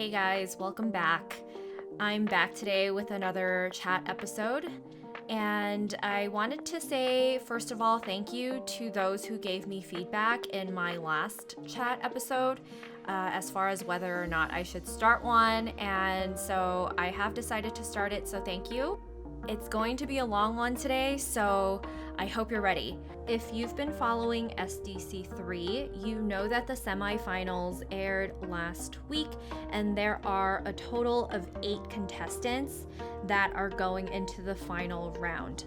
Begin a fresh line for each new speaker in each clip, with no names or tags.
Hey guys, welcome back. I'm back today with another chat episode, and I wanted to say, first of all, thank you to those who gave me feedback in my last chat episode as far as whether or not I should start one, and so I have decided to start it, so thank you. It's going to be a long one today, so I hope you're ready. If you've been following SDC3, you know that the semifinals aired last week, and there are a total of 8 contestants that are going into the final round.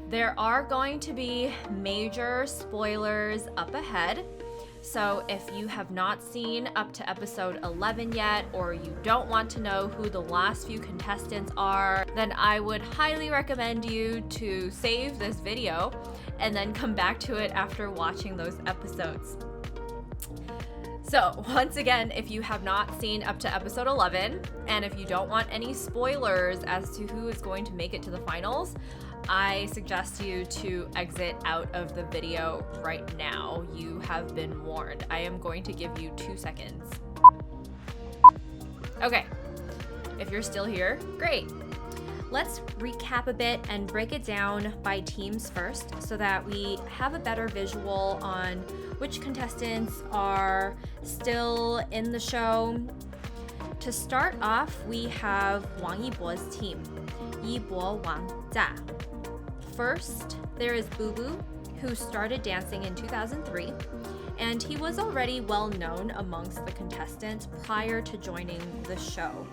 There are going to be major spoilers up ahead. So if you have not seen up to episode 11 yet, or you don't want to know who the last few contestants are, then I would highly recommend you to save this video and then come back to it after watching those episodes. So once again, if you have not seen up to episode 11, and if you don't want any spoilers as to who is going to make it to the finals, I suggest you to exit out of the video right now. You have been warned. I am going to give you 2 seconds. Okay, if you're still here, great. Let's recap a bit and break it down by teams first so that we have a better visual on which contestants are still in the show. To start off, we have Wang Yibo's team, Yibo Wang Jia. First, there is Boo Boo, who started dancing in 2003, and he was already well known amongst the contestants prior to joining the show.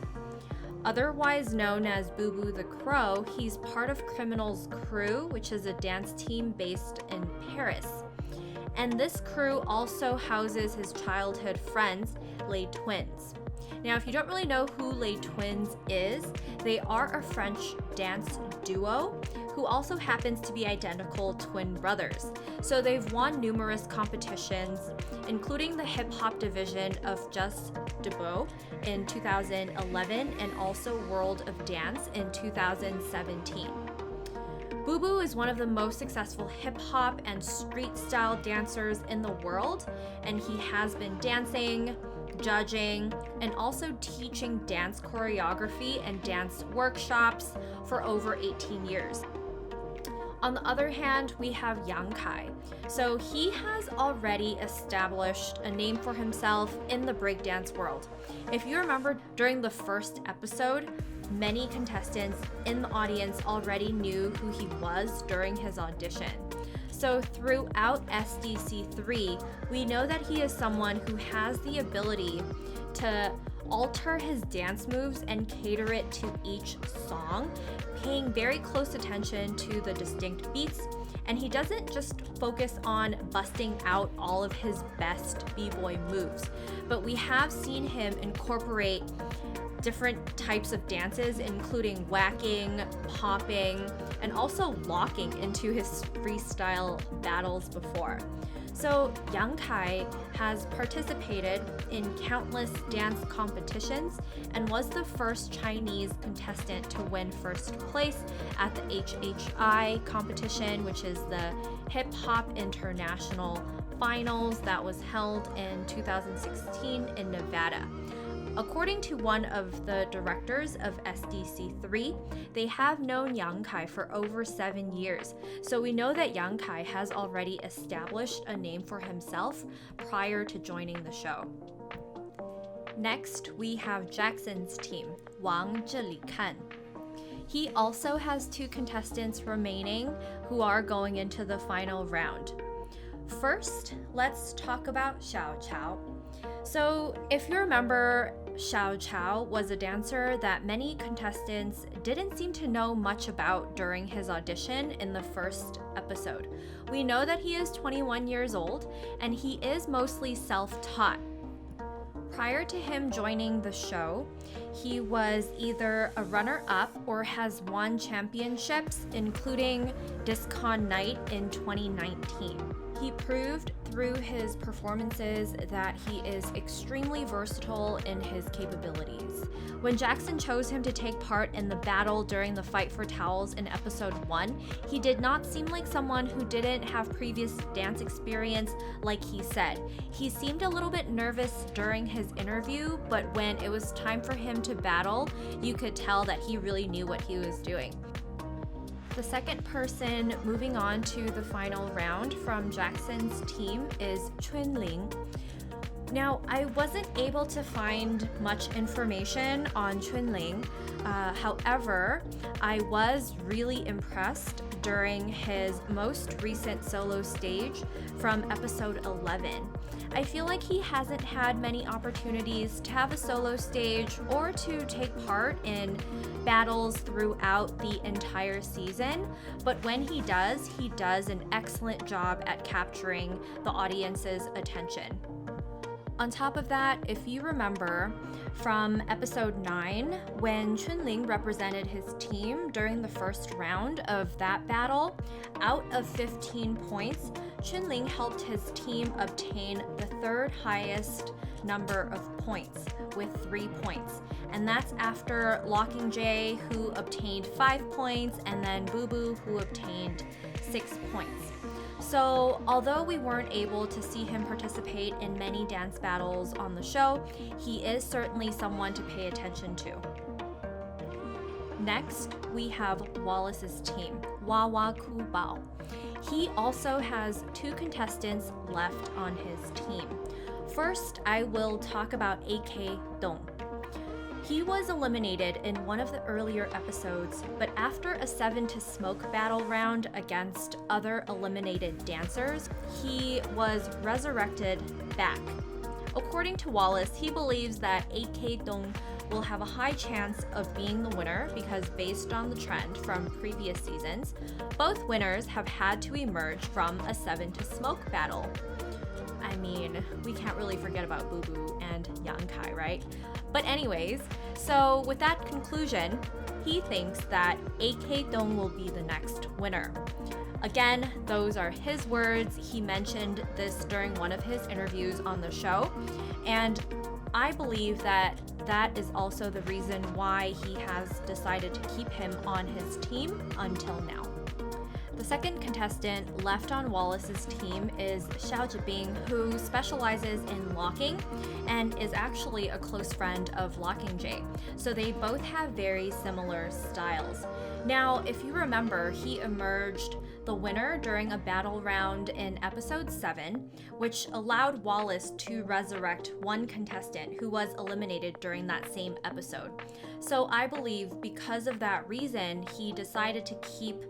Otherwise known as Boo Boo the Crow, he's part of Criminal's crew, which is a dance team based in Paris. And this crew also houses his childhood friends, Les Twins. Now, if you don't really know who Les Twins is, they are a French dance duo who also happens to be identical twin brothers. So they've won numerous competitions, including the hip-hop division of Just Debout in 2011 and also World of Dance in 2017. Boo Boo is one of the most successful hip-hop and street-style dancers in the world, and he has been dancing, judging, and also teaching dance choreography and dance workshops for over 18 years. On the other hand, we have Yang Kai. So he has already established a name for himself in the breakdance world. If you remember, during the first episode, many contestants in the audience already knew who he was during his audition. So throughout SDC3, we know that he is someone who has the ability to alter his dance moves and cater it to each song, paying very close attention to the distinct beats, and he doesn't just focus on busting out all of his best b-boy moves, but we have seen him incorporate different types of dances, including whacking, popping, and also locking into his freestyle battles before. So Yang Kai has participated in countless dance competitions and was the first Chinese contestant to win first place at the HHI competition, which is the Hip Hop International Finals that was held in 2016 in Nevada. According to one of the directors of SDC3, they have known Yang Kai for over 7 years, so we know that Yang Kai has already established a name for himself prior to joining the show. Next, we have Jackson's team, Wang Zhilikan. He also has 2 contestants remaining who are going into the final round. First, let's talk about Xiao Chao. So, if you remember, Xiao Chao was a dancer that many contestants didn't seem to know much about during his audition in the first episode. We know that he is 21 years old and he is mostly self-taught. Prior to him joining the show, He was either a runner-up or has won championships, including Discon Night in 2019. He proved through his performances that he is extremely versatile in his capabilities. When Jackson chose him to take part in the battle during the fight for towels in episode 1, he did not seem like someone who didn't have previous dance experience like he said. He seemed a little bit nervous during his interview, but when it was time for him to battle, you could tell that he really knew what he was doing. The second person moving on to the final round from Jackson's team is Chunling. Now, I wasn't able to find much information on Chunling. However, I was really impressed during his most recent solo stage from episode 11. I feel like he hasn't had many opportunities to have a solo stage or to take part in battles throughout the entire season, but when he does an excellent job at capturing the audience's attention. On top of that, if you remember from episode 9, when Chunling represented his team during the first round of that battle, out of 15 points, Chunling helped his team obtain the third highest number of points with 3 points. And that's after Locking J, who obtained 5 points, and then Boo Boo, who obtained 6 points. So, although we weren't able to see him participate in many dance battles on the show, he is certainly someone to pay attention to. Next, we have Wallace's team, Wawa Ku Bao. He also has 2 contestants left on his team. First, I will talk about AK Dong. He was eliminated in one of the earlier episodes, but after a 7 to smoke battle round against other eliminated dancers, he was resurrected back. According to Wallace, he believes that AK Dong will have a high chance of being the winner because based on the trend from previous seasons, both winners have had to emerge from a 7 to smoke battle. I mean, we can't really forget about Boo Boo and Yang Kai, right? But anyways, so with that conclusion, he thinks that AK Dong will be the next winner. Again, those are his words. He mentioned this during one of his interviews on the show, and I believe that that is also the reason why he has decided to keep him on his team until now. The second contestant left on Wallace's team is Xiao Zhibing, who specializes in locking and is actually a close friend of Locking J. So they both have very similar styles. Now, if you remember, he emerged the winner during a battle round in episode 7, which allowed Wallace to resurrect one contestant who was eliminated during that same episode. So I believe because of that reason, he decided to keep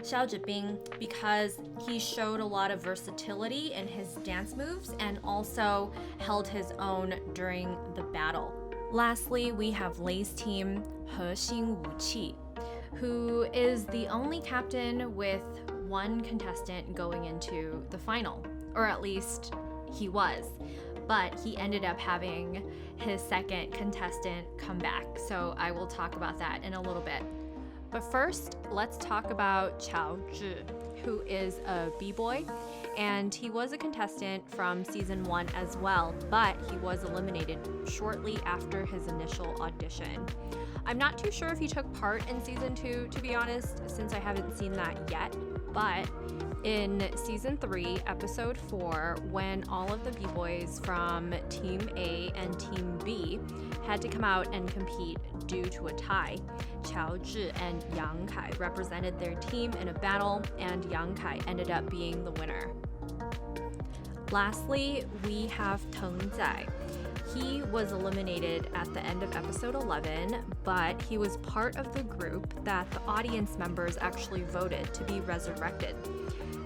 Xiao Zhibing because he showed a lot of versatility in his dance moves and also held his own during the battle. Lastly, we have Lay's team, Hexing Wuqi, who is the only captain with one contestant going into the final, or at least he was, but he ended up having his second contestant come back, so I will talk about that in a little bit. But first, let's talk about Qiao Zhi, who is a b-boy, and he was a contestant from season 1 as well, but he was eliminated shortly after his initial audition. I'm not too sure if he took part in season 2, to be honest, since I haven't seen that yet, but in season 3, episode 4, when all of the b-boys from Team A and Team B had to come out and compete due to a tie, Qiao Zhi and Yang Kai represented their team in a battle, and Yang Kai ended up being the winner. Lastly, we have Teng Zai. He was eliminated at the end of episode 11, but he was part of the group that the audience members actually voted to be resurrected.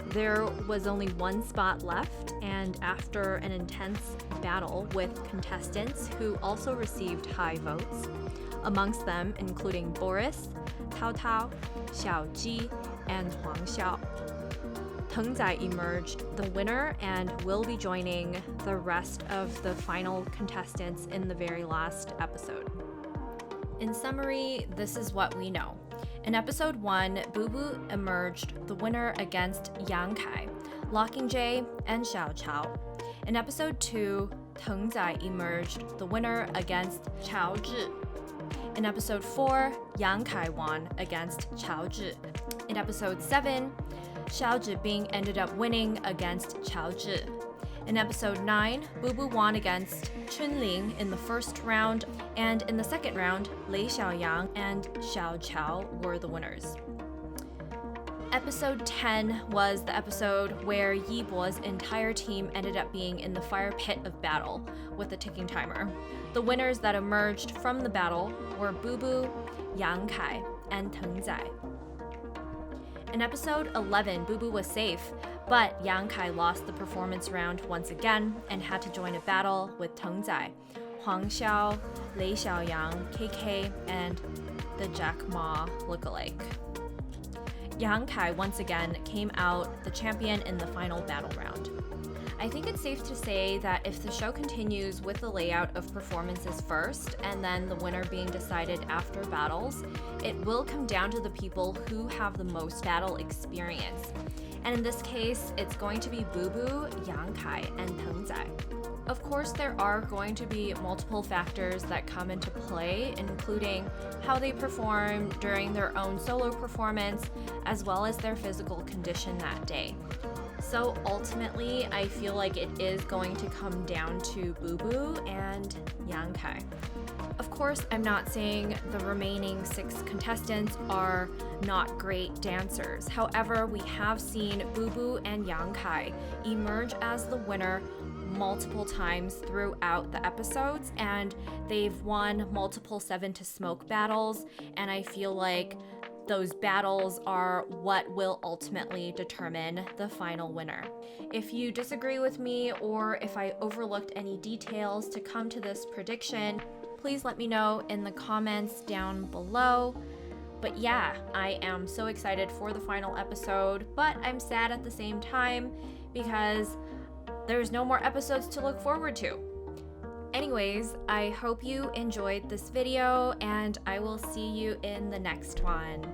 There was only one spot left, and after an intense battle with contestants who also received high votes, amongst them including Boris, Tao Tao, Xiao Ji, and Huang Xiao, Teng Zai emerged the winner and will be joining the rest of the final contestants in the very last episode. In summary, this is what we know. In episode 1, Boo Boo emerged the winner against Yang Kai, locking Jay and Xiao Chao. In episode 2, Teng Zai emerged the winner against Chao Zhi. In episode 4, Yang Kai won against Chao Zhi. In episode 7, Xiao Zhibing ended up winning against Chao Zhi. In episode 9, Boo Boo won against Chunling in the first round, and in the second round, Lei Xiaoyang and Xiao Chao were the winners. Episode 10 was the episode where Yibo's entire team ended up being in the fire pit of battle with a ticking timer. The winners that emerged from the battle were Boo Boo, Yang Kai, and Teng Zai. In episode 11, Boo Boo was safe, but Yang Kai lost the performance round once again and had to join a battle with Teng Zai, Huang Xiao, Lei Xiaoyang, KK, and the Jack Ma lookalike. Yang Kai once again came out the champion in the final battle round. I think it's safe to say that if the show continues with the layout of performances first and then the winner being decided after battles, it will come down to the people who have the most battle experience. And in this case, it's going to be Boo Boo, Yang Kai, and Teng Zai. Of course, there are going to be multiple factors that come into play, including how they perform during their own solo performance, as well as their physical condition that day. So ultimately, I feel like it is going to come down to Boo Boo and Yang Kai. Of course, I'm not saying the remaining 6 contestants are not great dancers. However, we have seen Boo Boo and Yang Kai emerge as the winner multiple times throughout the episodes, and they've won multiple 7 to Smoke battles, and I feel like those battles are what will ultimately determine the final winner. If you disagree with me or if I overlooked any details to come to this prediction, please let me know in the comments down below. But yeah, I am so excited for the final episode, but I'm sad at the same time because there's no more episodes to look forward to. Anyways, I hope you enjoyed this video and I will see you in the next one.